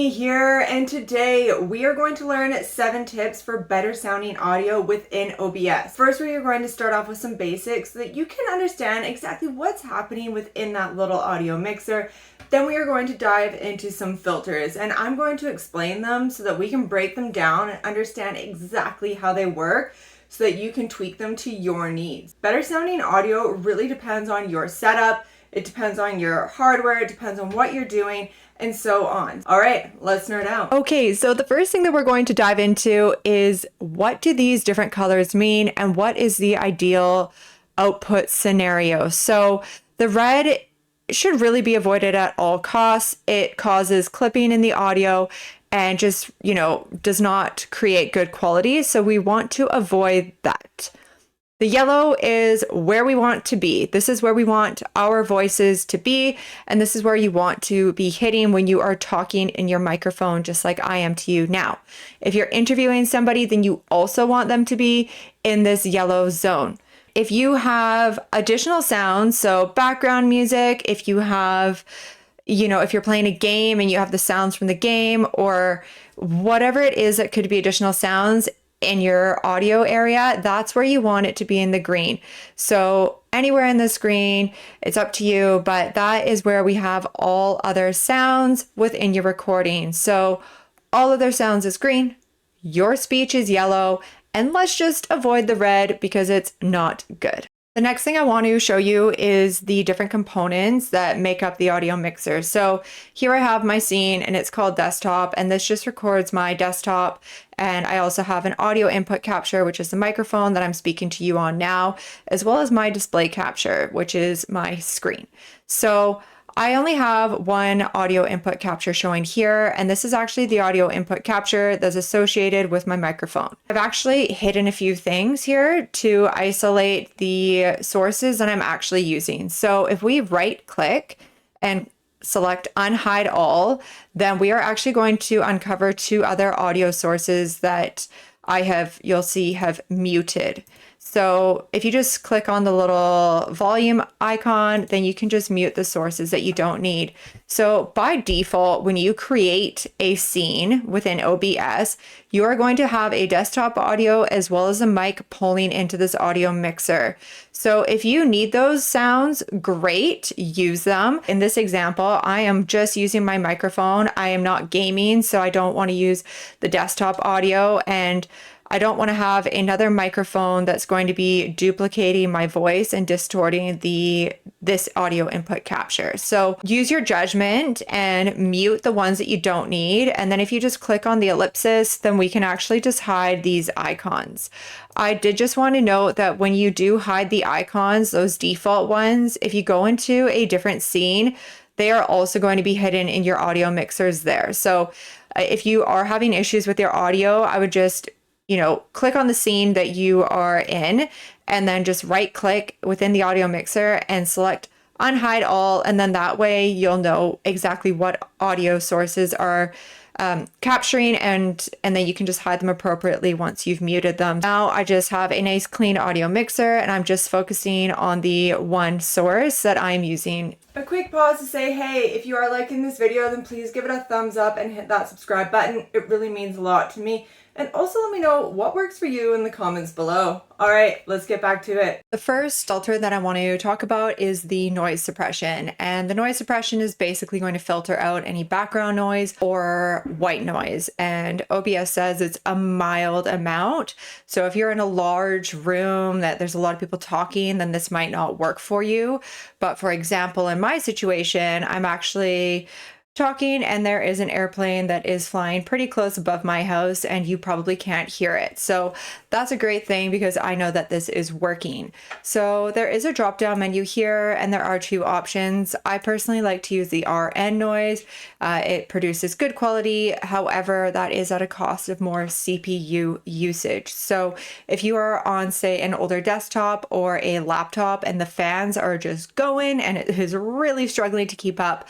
Amy here, and today we are going to learn 7 tips for better sounding audio within OBS. First, we are going to start off with some basics so that you can understand exactly what's happening within that little audio mixer. Then we are going to dive into some filters, and I'm going to explain them so that we can break them down and understand exactly how they work so that you can tweak them to your needs. Better sounding audio really depends on your setup, it depends on your hardware, it depends on what you're doing, and so on. All right, let's nerd out. Okay, so the first thing that we're going to dive into is what do these different colors mean and what is the ideal output scenario? So the red should really be avoided at all costs. It causes clipping in the audio and just, does not create good quality. So we want to avoid that. The yellow is where we want to be. This is where we want our voices to be, and this is where you want to be hitting when you are talking in your microphone, just like I am to you now. If you're interviewing somebody, then you also want them to be in this yellow zone. If you have additional sounds, so background music, if you have, if you're playing a game and you have the sounds from the game or whatever it is that could be additional sounds, in your audio area, that's where you want it to be in the green. So anywhere in the screen, it's up to you, but that is where we have all other sounds within your recording. So all other sounds is green, your speech is yellow, and let's just avoid the red because it's not good. The next thing I want to show you is the different components that make up the audio mixer. So here I have my scene and it's called desktop, and this just records my desktop. And I also have an audio input capture, which is the microphone that I'm speaking to you on now, as well as my display capture, which is my screen. So I only have one audio input capture showing here, and this is actually the audio input capture that's associated with my microphone. I've actually hidden a few things here to isolate the sources that I'm actually using. So if we right click and select unhide all, then we are actually going to uncover 2 other audio sources that you'll see have muted. So if you just click on the little volume icon, then you can just mute the sources that you don't need. So by default, when you create a scene within OBS, you are going to have a desktop audio as well as a mic pulling into this audio mixer. So if you need those sounds, great, use them. In this example, I am just using my microphone. I am not gaming, so I don't want to use the desktop audio, and I don't want to have another microphone that's going to be duplicating my voice and distorting this audio input capture. So use your judgment and mute the ones that you don't need. And then if you just click on the ellipsis, then we can actually just hide these icons. I did just want to note that when you do hide the icons, those default ones, if you go into a different scene, they are also going to be hidden in your audio mixers there. So if you are having issues with your audio, I would just click on the scene that you are in and then just right click within the audio mixer and select unhide all. And then that way you'll know exactly what audio sources are capturing, and then you can just hide them appropriately once you've muted them. Now I just have a nice clean audio mixer and I'm just focusing on the one source that I'm using. A quick pause to say, hey, if you are liking this video, then please give it a thumbs up and hit that subscribe button. It really means a lot to me. And also let me know what works for you in the comments below. All right, let's get back to it. The first filter that I want to talk about is the noise suppression. And the noise suppression is basically going to filter out any background noise or white noise. And OBS says it's a mild amount. So if you're in a large room that there's a lot of people talking, then this might not work for you. But for example, in my situation, I'm actually talking and there is an airplane that is flying pretty close above my house and you probably can't hear it. So that's a great thing because I know that this is working. So there is a drop down menu here and there are 2 options. I personally like to use the RN noise. It produces good quality. However, that is at a cost of more CPU usage. So if you are on, say, an older desktop or a laptop and the fans are just going and it is really struggling to keep up,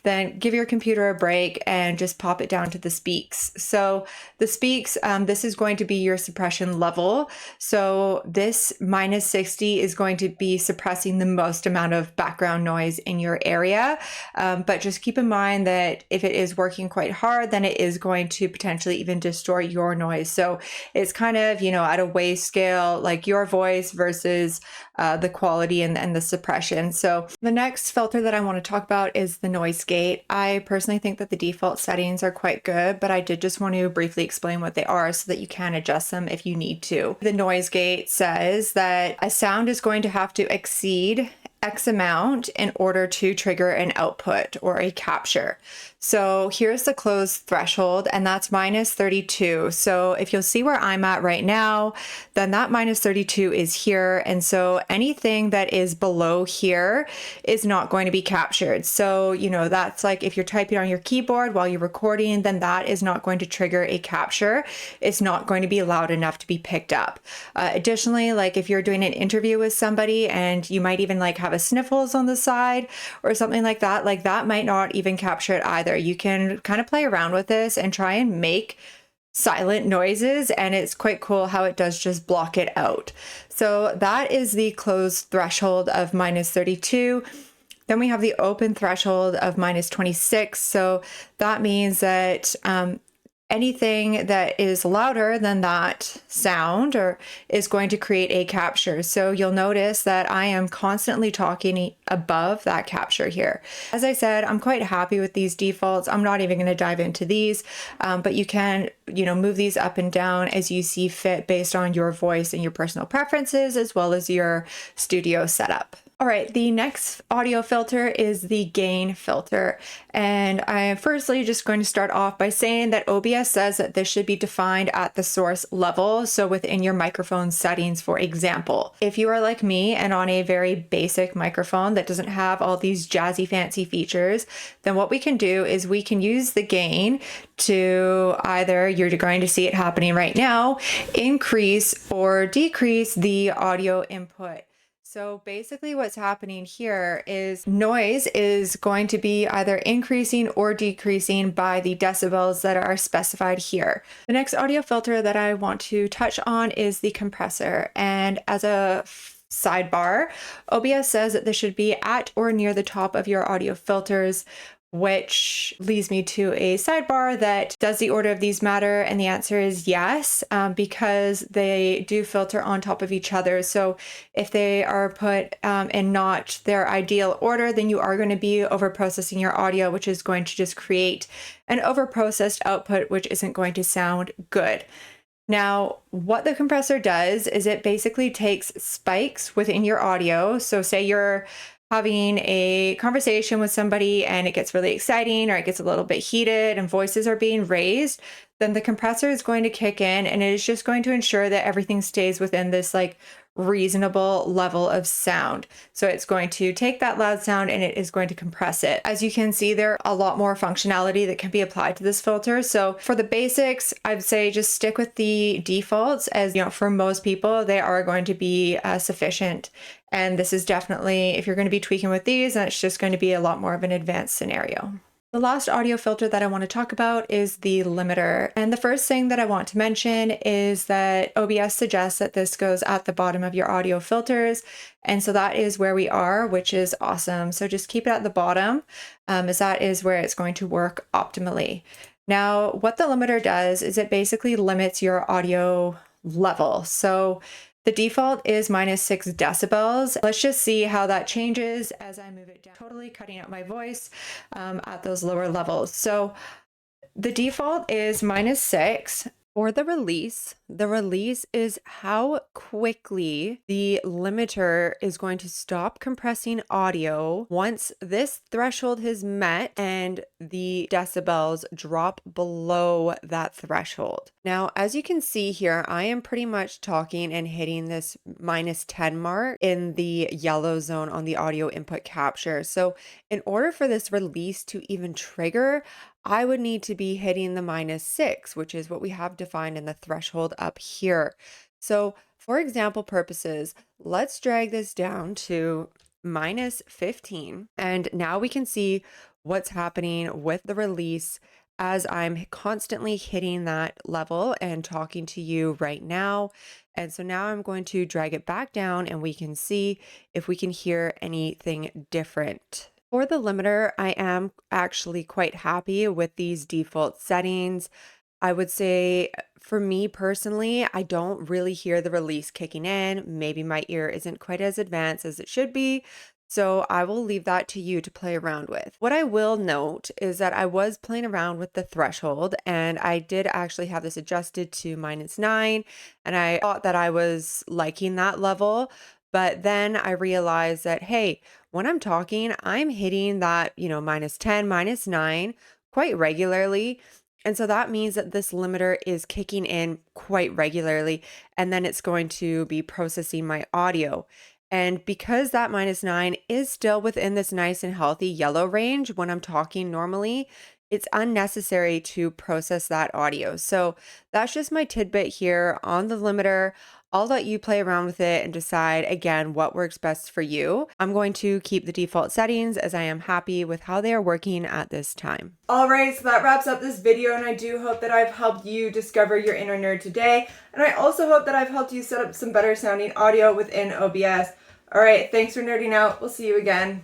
then give your computer a break and just pop it down to the speaks. So the speaks, this is going to be your suppression level. So this minus 60 is going to be suppressing the most amount of background noise in your area. But just keep in mind that if it is working quite hard, then it is going to potentially even distort your noise. So it's kind of, at a weigh scale, like your voice versus the quality and the suppression. So the next filter that I want to talk about is the noise gate. I personally think that the default settings are quite good, but I did just want to briefly explain what they are so that you can adjust them if you need to. The noise gate says that a sound is going to have to exceed X amount in order to trigger an output or a capture. So here's the closed threshold, and that's minus 32. So if you'll see where I'm at right now, then that minus 32 is here. And so anything that is below here is not going to be captured. So, that's like if you're typing on your keyboard while you're recording, then that is not going to trigger a capture. It's not going to be loud enough to be picked up. Additionally, like if you're doing an interview with somebody and you might even like have a sniffles on the side or something like that might not even capture it either. You can kind of play around with this and try and make silent noises, and it's quite cool how it does just block it out. So that is the closed threshold of minus 32. Then we have the open threshold of minus 26. So that means that anything that is louder than that sound or is going to create a capture. So you'll notice that I am constantly talking above that capture here. As I said, I'm quite happy with these defaults. I'm not even going to dive into these, but you can, move these up and down as you see fit based on your voice and your personal preferences, as well as your studio setup. All right, the next audio filter is the gain filter. And I am firstly just going to start off by saying that OBS says that this should be defined at the source level. So within your microphone settings, for example, if you are like me and on a very basic microphone that doesn't have all these jazzy fancy features, then what we can do is we can use the gain to either, you're going to see it happening right now, increase or decrease the audio input. So basically what's happening here is noise is going to be either increasing or decreasing by the decibels that are specified here. The next audio filter that I want to touch on is the compressor. And as a sidebar, OBS says that this should be at or near the top of your audio filters, which leads me to a sidebar that does the order of these matter? And the answer is yes, because they do filter on top of each other. So if they are put in not their ideal order, then you are going to be over-processing your audio, which is going to just create an over-processed output, which isn't going to sound good. Now, what the compressor does is it basically takes spikes within your audio. So say you're having a conversation with somebody and it gets really exciting or it gets a little bit heated and voices are being raised, then the compressor is going to kick in and it is just going to ensure that everything stays within this like reasonable level of sound. So it's going to take that loud sound and it is going to compress it. As you can see, there are a lot more functionality that can be applied to this filter. So for the basics, I'd say just stick with the defaults, as for most people, they are going to be sufficient. And this is definitely, if you're going to be tweaking with these, then it's just going to be a lot more of an advanced scenario. The last audio filter that I want to talk about is the limiter. And the first thing that I want to mention is that OBS suggests that this goes at the bottom of your audio filters. And so that is where we are, which is awesome. So just keep it at the bottom, as that is where it's going to work optimally. Now, what the limiter does is it basically limits your audio level. So the default is minus 6 decibels. Let's just see how that changes as I move it down, totally cutting out my voice at those lower levels. So the default is minus 6. For the release is how quickly the limiter is going to stop compressing audio once this threshold is met and the decibels drop below that threshold. Now, as you can see here, I am pretty much talking and hitting this minus 10 mark in the yellow zone on the audio input capture. So in order for this release to even trigger, I would need to be hitting the minus 6, which is what we have defined in the threshold up here. So for example purposes, let's drag this down to minus 15. And now we can see what's happening with the release as I'm constantly hitting that level and talking to you right now. And so now I'm going to drag it back down and we can see if we can hear anything different. For the limiter, I am actually quite happy with these default settings. I would say for me personally, I don't really hear the release kicking in. Maybe my ear isn't quite as advanced as it should be. So I will leave that to you to play around with. What I will note is that I was playing around with the threshold and I did actually have this adjusted to -9. And I thought that I was liking that level. But then I realized that, hey, when I'm talking, I'm hitting that, -10, -9 quite regularly. And so that means that this limiter is kicking in quite regularly, and then it's going to be processing my audio. And because that -9 is still within this nice and healthy yellow range when I'm talking normally, it's unnecessary to process that audio. So that's just my tidbit here on the limiter. I'll let you play around with it and decide again what works best for you. I'm going to keep the default settings as I am happy with how they are working at this time. All right, so that wraps up this video, and I do hope that I've helped you discover your inner nerd today. And I also hope that I've helped you set up some better sounding audio within OBS. All right, thanks for nerding out. We'll see you again.